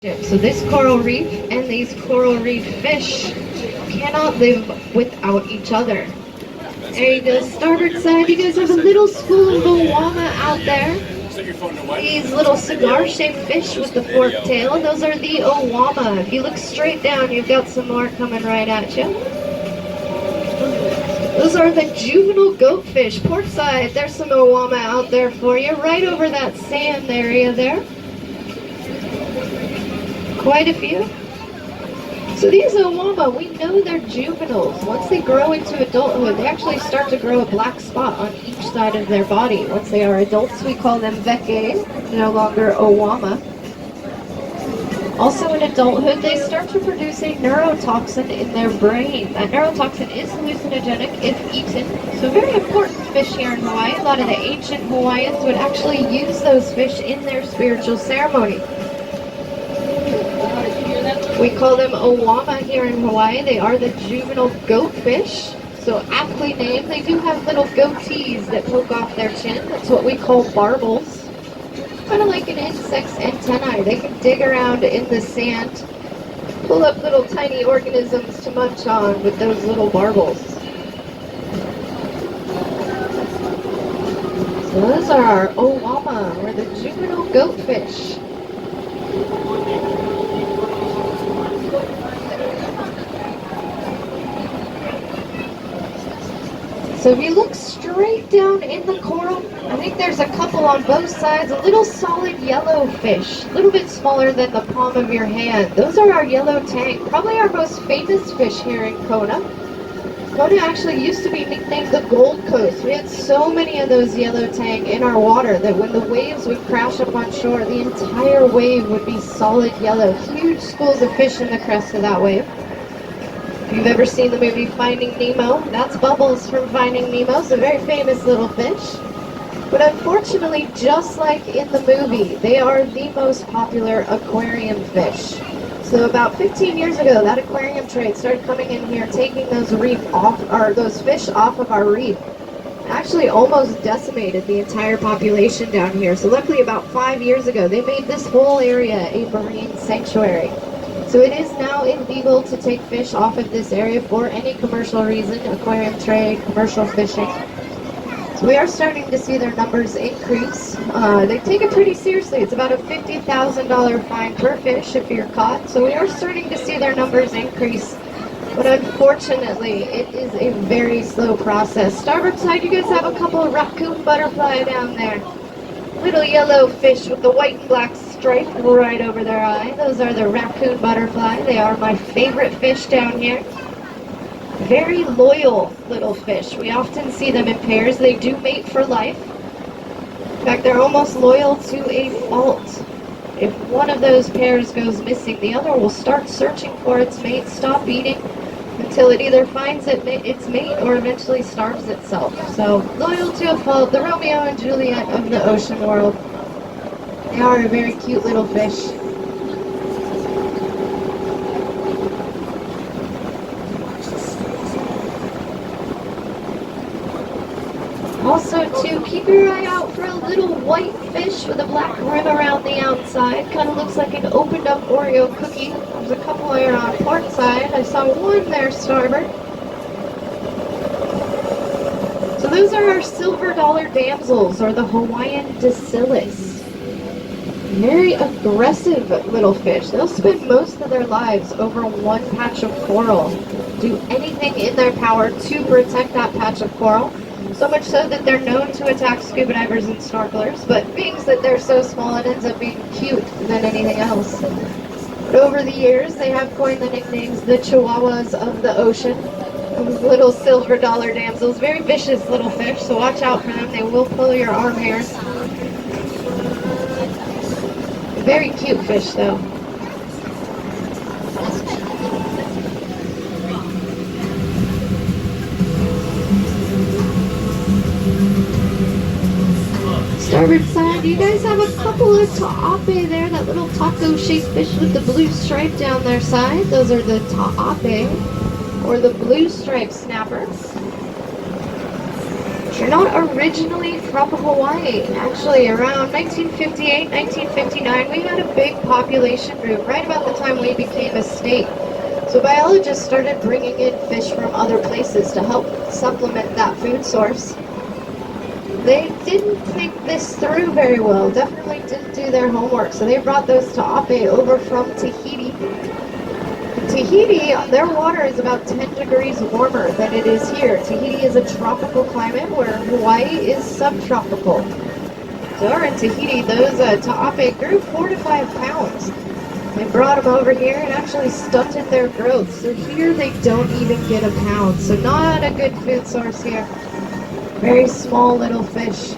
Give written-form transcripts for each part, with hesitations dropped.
So this coral reef and these coral reef fish cannot live without each other. There you go, starboard side. You guys have a little school of Owama out there. These little cigar-shaped fish with the forked tail, those are the Owama. If you look straight down, you've got some more coming right at you. Those are the juvenile goatfish. Port side, there's some Owama out there for you, right over that sand area there. Quite a few. So these Owama, we know they're juveniles. Once they grow into adulthood, they actually start to grow a black spot on each side of their body. Once they are adults, we call them Veke, no longer Owama. Also in adulthood, they start to produce a neurotoxin in their brain. That neurotoxin is hallucinogenic if eaten. So very important fish here in Hawaii. A lot of the ancient Hawaiians would actually use those fish in their spiritual ceremony. We call them Owama here in Hawaii. They are the juvenile goatfish. So aptly named. They do have little goatees that poke off their chin. That's what we call barbels. Kind of like an insect's antennae. They can dig around in the sand, pull up little tiny organisms to munch on with those little barbels. So those are our Owama, or the juvenile goatfish. So if you look straight down in the coral, I think there's a couple on both sides, a little solid yellow fish, a little bit smaller than the palm of your hand. Those are our yellow tang, probably our most famous fish here in Kona. Kona actually used to be nicknamed the Gold Coast. We had so many of those yellow tang in our water that when the waves would crash up on shore, the entire wave would be solid yellow. Huge schools of fish in the crest of that wave. If you've ever seen the movie Finding Nemo, that's Bubbles from Finding Nemo. It's a very famous little fish. But unfortunately, just like in the movie, they are the most popular aquarium fish. So about 15 years ago, that aquarium trade started coming in here, taking those those fish off of our reef. Actually almost decimated the entire population down here. So luckily about 5 years ago, they made this whole area a marine sanctuary. So it is now illegal to take fish off of this area for any commercial reason, aquarium trade, commercial fishing. So we are starting to see their numbers increase. They take it pretty seriously. It's about a $50,000 fine per fish if you're caught. So we are starting to see their numbers increase. But unfortunately, it is a very slow process. Starboard side, you guys have a couple of raccoon butterfly down there. Little yellow fish with the white and black stripe right over their eye. Those are the raccoon butterfly. They are my favorite fish down here. Very loyal little fish. We often see them in pairs. They do mate for life. In fact, they're almost loyal to a fault. If one of those pairs goes missing, the other will start searching for its mate, stop eating, until it either finds its mate or eventually starves itself. So, loyal to a fault, the Romeo and Juliet of the ocean world. They are a very cute little fish. Also, to keep your eye out for a little white fish with a black rim around the outside. Kind of looks like an opened up Oreo cookie. There's a couple there on port side. I saw one there starboard. So those are our silver dollar damsels, or the Hawaiian dacilus. Very aggressive little fish. They'll spend most of their lives over one patch of coral. Do anything in their power to protect that patch of coral. So much so that they're known to attack scuba divers and snorkelers, but being that they're so small, it ends up being cute than anything else. But over the years, they have coined the nicknames the Chihuahuas of the ocean. Those little silver dollar damsels, very vicious little fish, so watch out for them. They will pull your arm hairs. Very cute fish, though. Starboard side, you guys have a couple of ta'ape there, that little taco-shaped fish with the blue stripe down their side. Those are the ta'ape, or the blue stripe snappers. They're not originally from Hawaii. Actually, around 1958, 1959, we had a big population boom right about the time we became a state. So biologists started bringing in fish from other places to help supplement that food source. They didn't think this through very well, definitely didn't do their homework, so they brought those ta'ape over from Tahiti. Tahiti, their water is about 10 degrees warmer than it is here. Tahiti is a tropical climate where Hawaii is subtropical. So in Tahiti, those ta'ape grew 4 to 5 pounds. They brought them over here and actually stunted their growth. So here they don't even get a pound. So not a good food source here. Very small little fish.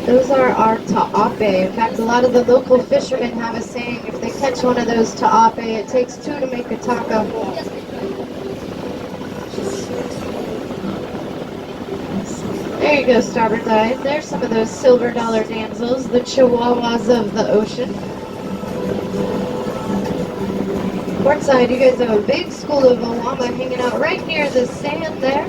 Those are our ta'ape. In fact, a lot of the local fishermen have a saying, if they catch one of those ta'ape, it takes 2 to make a taco. There you go, starboard side. There's some of those silver dollar damsels, the chihuahuas of the ocean. Port side, you guys have a big school of awama hanging out right near the sand there.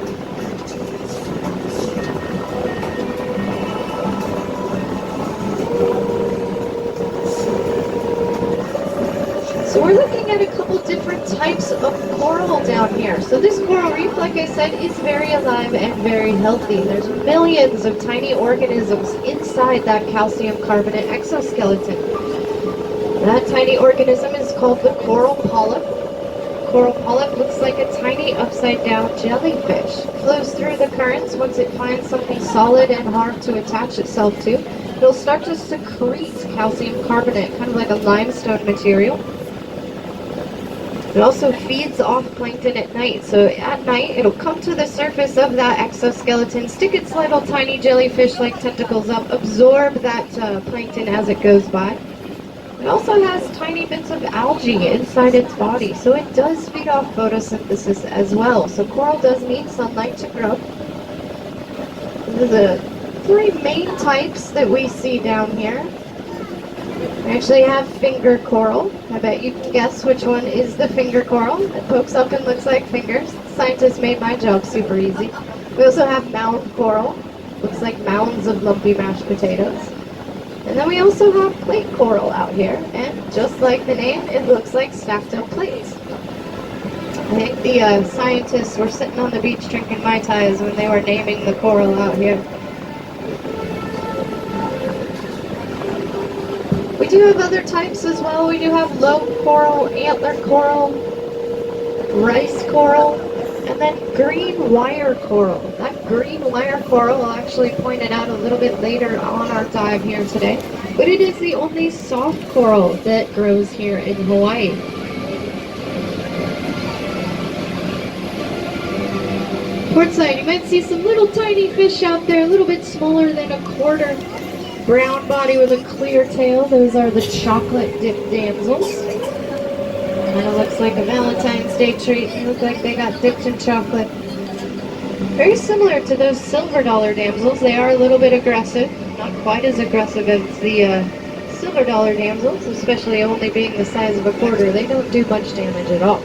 So we're looking at a couple different types of coral down here. So this coral reef, like I said, is very alive and very healthy. There's millions of tiny organisms inside that calcium carbonate exoskeleton. That tiny organism is called the coral polyp. Coral polyp looks like a tiny upside-down jellyfish. Flows through the currents. Once it finds something solid and hard to attach itself to, it'll start to secrete calcium carbonate, kind of like a limestone material. It also feeds off plankton at night. So at night, it'll come to the surface of that exoskeleton, stick its little tiny jellyfish-like tentacles up, absorb that plankton as it goes by. It also has tiny bits of algae inside its body, so it does feed off photosynthesis as well. So coral does need sunlight to grow. These are the 3 main types that we see down here. We actually have finger coral. I bet you can guess which one is the finger coral. It pokes up and looks like fingers. Scientists made my job super easy. We also have mound coral. Looks like mounds of lumpy mashed potatoes. And then we also have plate coral out here. And just like the name, it looks like stacked up plates. I think the scientists were sitting on the beach drinking Mai Tais when they were naming the coral out here. We do have other types as well. We do have lobe coral, antler coral, rice coral, and then green wire coral. That green wire coral, I'll actually point it out a little bit later on our dive here today, but it is the only soft coral that grows here in Hawaii. Port side, you might see some little tiny fish out there, a little bit smaller than a quarter. Brown body with a clear tail. Those are the chocolate dipped damsels. Kind of looks like a Valentine's Day treat. They look like they got dipped in chocolate. Very similar to those silver dollar damsels. They are a little bit aggressive. Not quite as aggressive as the silver dollar damsels, especially only being the size of a quarter. They don't do much damage at all.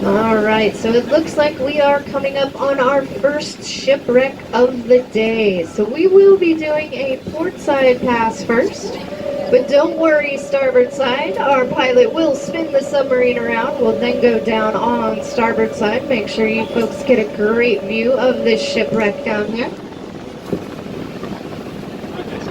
Alright, so it looks like we are coming up on our first shipwreck of the day. So we will be doing a port side pass first. But don't worry, starboard side. Our pilot will spin the submarine around. We'll then go down on starboard side. Make sure you folks get a great view of this shipwreck down here.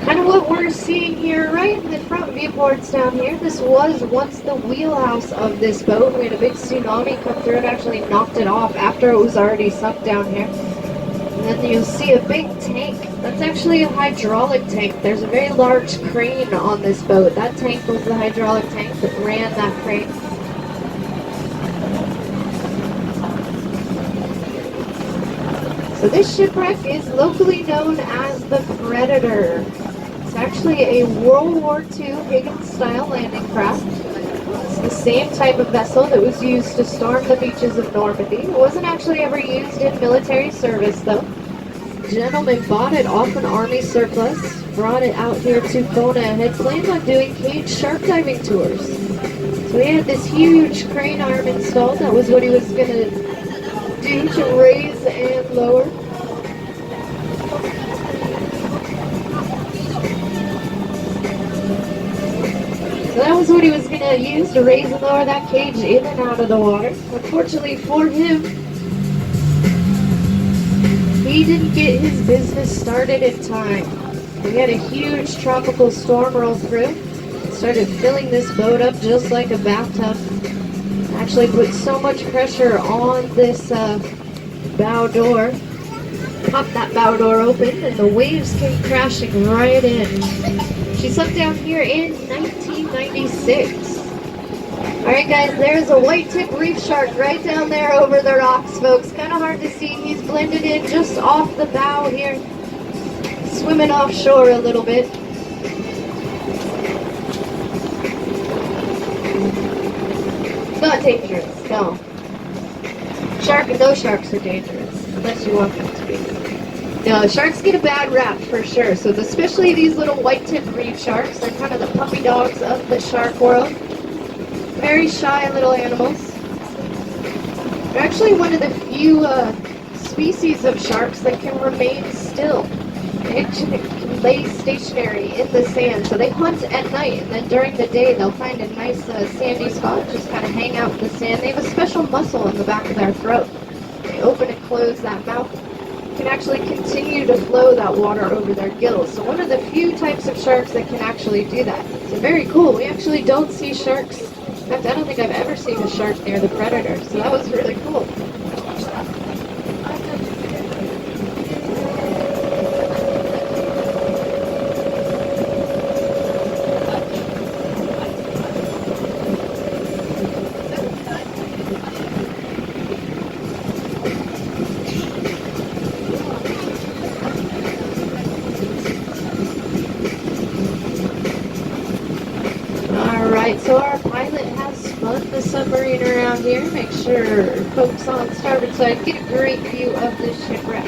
Kind of what we're seeing here right in the front viewports down here. This was once the wheelhouse of this boat. We had a big tsunami come through and actually knocked it off after it was already sunk down here. And then you'll see a big tank. That's actually a hydraulic tank. There's a very large crane on this boat. That tank was the hydraulic tank that ran that crane. So this shipwreck is locally known as the Predator. It's actually a World War II Higgins-style landing craft. It's the same type of vessel that was used to storm the beaches of Normandy. It wasn't actually ever used in military service, though. Gentleman bought it off an army surplus, brought it out here to Kona, and had planned on doing cage shark diving tours. So he had this huge crane arm installed. That was what he was going to do to raise and lower. So that was what he was going to use to raise and lower that cage in and out of the water. Unfortunately for him, he didn't get his business started in time. We had a huge tropical storm roll through. It started filling this boat up just like a bathtub. Actually put so much pressure on this bow door. Popped that bow door open and the waves came crashing right in. She sunk down here in 1996. Alright guys, there's a white tip reef shark right down there over the rocks, folks. Kind of hard to see. He's blended in just off the bow here. Swimming offshore a little bit. Not dangerous, no. No sharks are dangerous, unless you want them to be. No, sharks get a bad rap for sure. So especially these little white tip reef sharks, they're kind of the puppy dogs of the shark world. Very shy little animals. They're actually one of the few species of sharks that can remain still. They can lay stationary in the sand. So they hunt at night, and then during the day they'll find a nice sandy spot, just kind of hang out in the sand. They have a special muscle in the back of their throat. They open and close that mouth. Can actually continue to flow that water over their gills. So one of the few types of sharks that can actually do that. So very cool. We actually don't see sharks. In fact, I don't think I've ever seen a shark near the Predator, so that was really cool. Alright, so our pilot has spun the submarine around here. Make sure folks on starboard side get a great view of this shipwreck.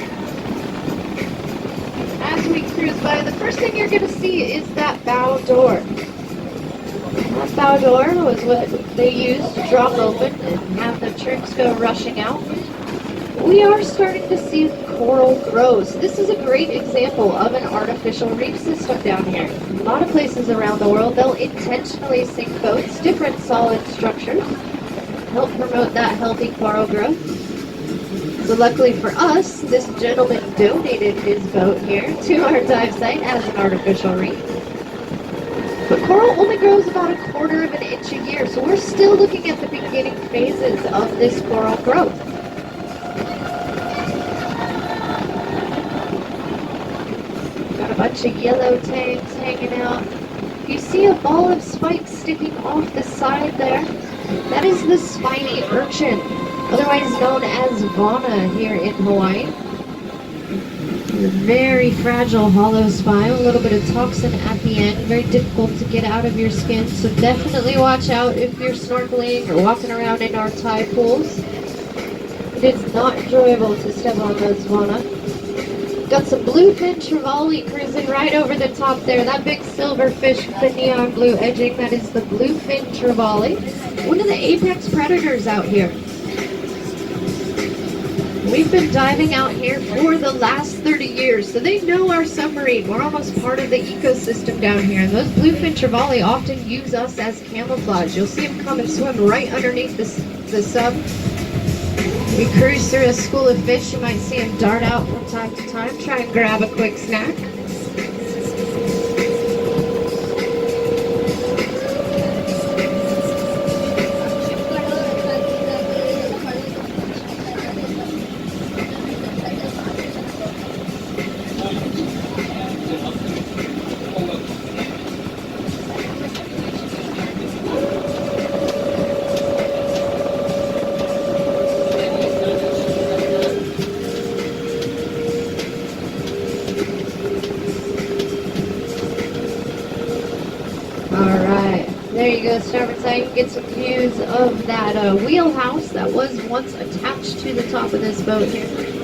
As we cruise by, the first thing you're going to see is that bow door. That bow door was what they used to drop open and have the tricks go rushing out. We are starting to see coral grow. So this is a great example of an artificial reef system down here. A lot of places around the world, they'll intentionally sink boats, different solid structures, help promote that healthy coral growth. So luckily for us, this gentleman donated his boat here to our dive site as an artificial reef. But coral only grows about 1/4 of an inch a year, so we're still looking at the beginning phases of this coral growth. Got a bunch of yellow tangs hanging out. You see a ball of spikes sticking off the side there? That is the spiny urchin, otherwise known as Vana here in Hawaii. A very fragile hollow spine, a little bit of toxin at the end, very difficult to get out of your skin, so definitely watch out if you're snorkeling or walking around in our tide pools. It is not enjoyable to step on those Vana. Got some bluefin trevally cruising right over the top there. That big silver fish with the neon blue edging, that is the bluefin trevally. One of the apex predators out here. We've been diving out here for the last 30 years, so they know our submarine. We're almost part of the ecosystem down here, and those bluefin trevally often use us as camouflage. You'll see them come and swim right underneath the sub. We cruise through a school of fish. You might see them dart out from time to time, try and grab a quick snack. There you go, starboard side. You can get some views of that wheelhouse that was once attached to the top of this boat here.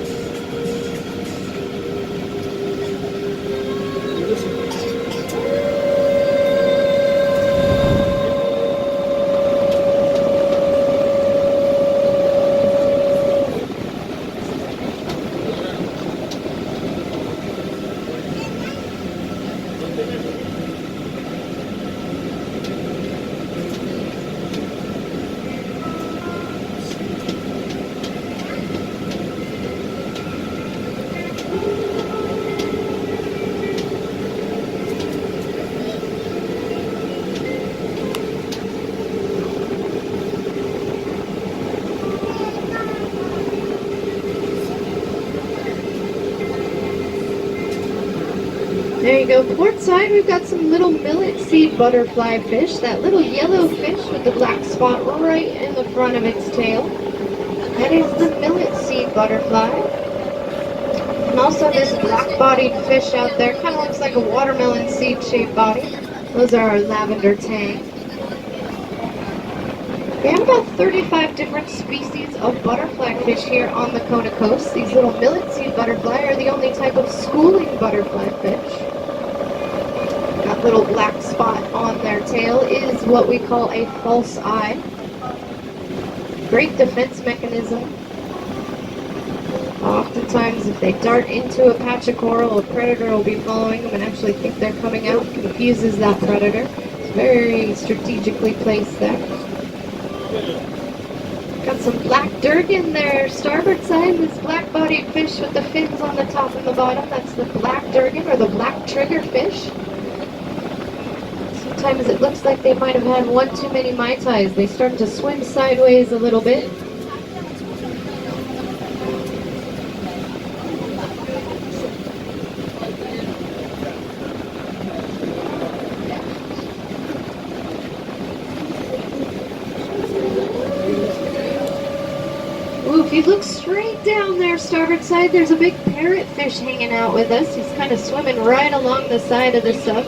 There you go, port side, we've got some little millet seed butterfly fish. That little yellow fish with the black spot right in the front of its tail. That is the millet seed butterfly. And also this black-bodied fish out there, kind of looks like a watermelon seed-shaped body. Those are our lavender tang. We have about 35 different species of butterfly fish here on the Kona coast. These little millet seed butterfly are the only type of schooling butterfly fish. That little black spot on their tail is what we call a false eye. Great defense mechanism. Oftentimes, if they dart into a patch of coral, a predator will be following them and actually think they're coming out. Confuses that predator. It's very strategically placed there. Got some black durgan there, starboard side, this black-bodied fish with the fins on the top and the bottom. That's the black durgan, or the black trigger fish. Sometimes it looks like they might have had one too many Mai Tais. They start to swim sideways a little bit. Ooh, if you look straight down there, starboard side, there's a big parrotfish hanging out with us. He's kind of swimming right along the side of the sub.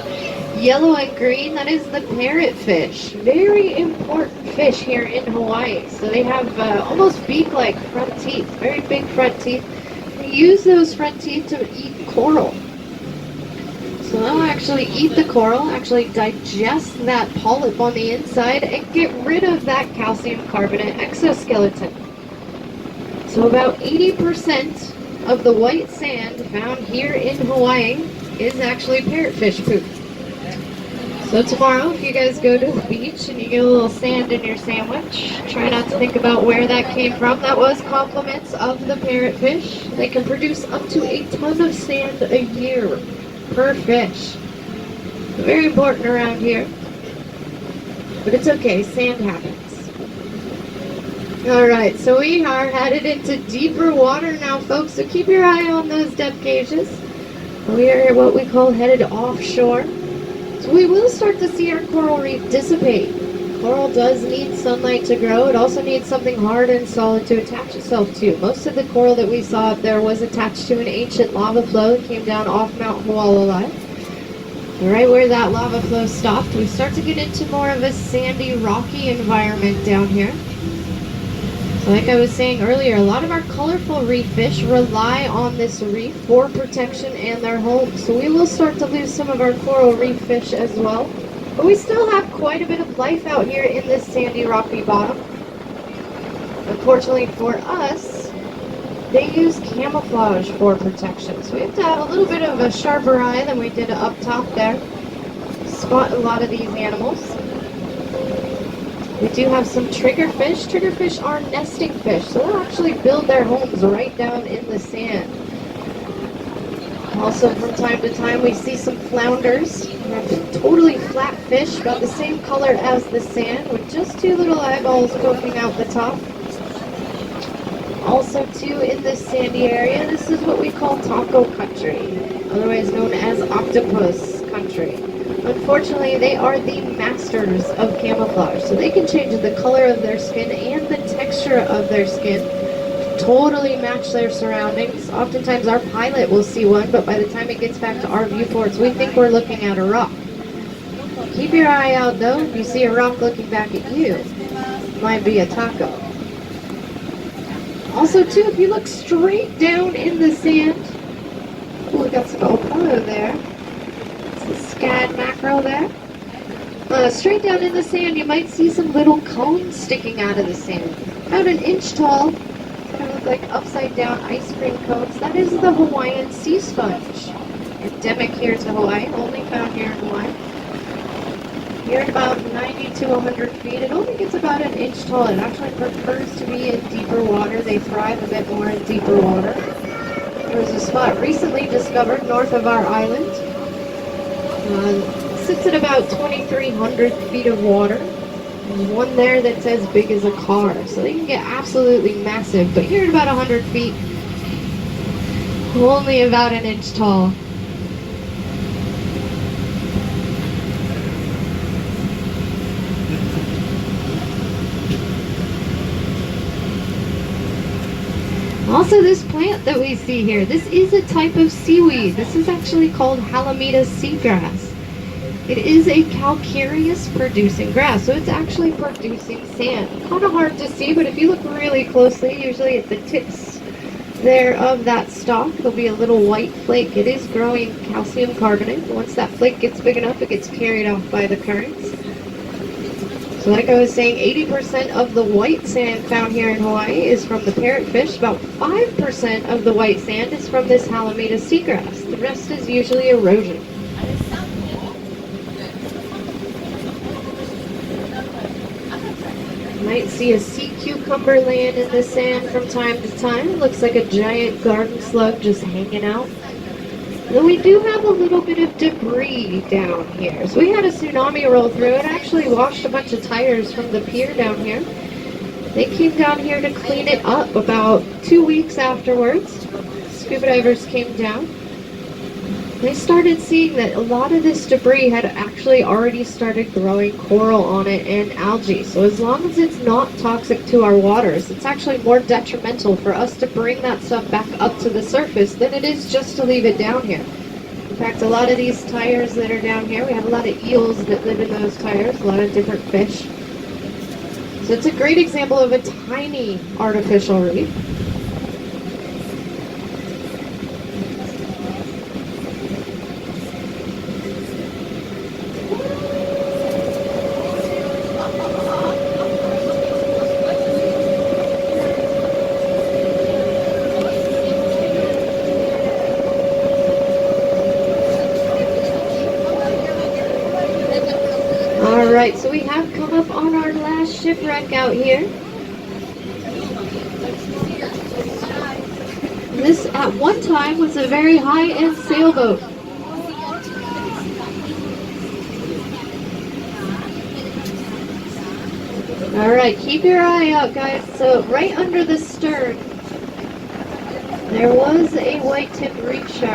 Yellow and green, that is the parrotfish. Very important fish here in Hawaii. So they have almost beak-like front teeth, very big front teeth. They use those front teeth to eat coral. So they'll actually eat the coral, actually digest that polyp on the inside, and get rid of that calcium carbonate exoskeleton. So about 80% of the white sand found here in Hawaii is actually parrotfish poop. So tomorrow, if you guys go to the beach and you get a little sand in your sandwich, try not to think about where that came from. That was compliments of the parrotfish. They can produce up to a ton of sand a year per fish. Very important around here. But it's okay, sand happens. Alright, so we are headed into deeper water now, folks, so keep your eye on those depth gauges. We are what we call headed offshore. So we will start to see our coral reef dissipate. Coral does need sunlight to grow. It also needs something hard and solid to attach itself to. Most of the coral that we saw up there was attached to an ancient lava flow that came down off Mount Hualalai. Right where that lava flow stopped, we start to get into more of a sandy, rocky environment down here. So like I was saying earlier, a lot of our colorful reef fish rely on this reef for protection and their homes. So we will start to lose some of our coral reef fish as well. But we still have quite a bit of life out here in this sandy, rocky bottom. Unfortunately for us, they use camouflage for protection. So we have to have a little bit of a sharper eye than we did up top there. Spot a lot of these animals. We do have some triggerfish. Triggerfish are nesting fish, so they'll actually build their homes right down in the sand. Also, from time to time, we see some flounders. They're totally flat fish, about the same color as the sand, with just two little eyeballs poking out the top. Also, too, in this sandy area, this is what we call taco country, otherwise known as octopus country. Unfortunately, they are the masters of camouflage, so they can change the color of their skin and the texture of their skin to totally match their surroundings. Oftentimes, our pilot will see one, but by the time it gets back to our viewports, we think we're looking at a rock. Keep your eye out though. If you see a rock looking back at you, it might be a taco. Also too, if you look straight down in the sand, oh, we got some opalo there. It's the scad mackerel there. Straight down in the sand, you might see some little cones sticking out of the sand. About an inch tall, kind of look like upside down ice cream cones. That is the Hawaiian sea sponge. Endemic here to Hawaii, only found here in Hawaii. Here at about 90 to 100 feet, it only gets about an inch tall. It actually prefers to be in deeper water. They thrive a bit more in deeper water. There was a spot recently discovered north of our island. Sits at about 2,300 feet of water. There's one there that's as big as a car, so they can get absolutely massive. But here at about 100 feet, only about an inch tall. Also, this plant that we see here, this is a type of seaweed. This is actually called Halimeda seagrass. It is a calcareous producing grass, so it's actually producing sand. Kind of hard to see, but if you look really closely, usually at the tips there of that stalk, there'll be a little white flake. It is growing calcium carbonate. Once that flake gets big enough, it gets carried off by the currents. So like I was saying, 80% of the white sand found here in Hawaii is from the parrotfish. About 5% of the white sand is from this Halimeda seagrass. The rest is usually erosion. Might see a sea cucumber land in the sand from time to time. It looks like a giant garden slug just hanging out. Then we do have a little bit of debris down here. So we had a tsunami roll through. It actually washed a bunch of tires from the pier down here. They came down here to clean it up about 2 weeks afterwards. Scuba divers came down. They started seeing that a lot of this debris had actually already started growing coral on it and algae. So as long as it's not toxic to our waters, it's actually more detrimental for us to bring that stuff back up to the surface than it is just to leave it down here. In fact, a lot of these tires that are down here, we have a lot of eels that live in those tires, a lot of different fish. So it's a great example of a tiny artificial reef. Alright, so we have come up on our last shipwreck out here. This at one time was a very high-end sailboat. Alright, keep your eye out, guys. So right under the stern, there was a white-tipped reef shark.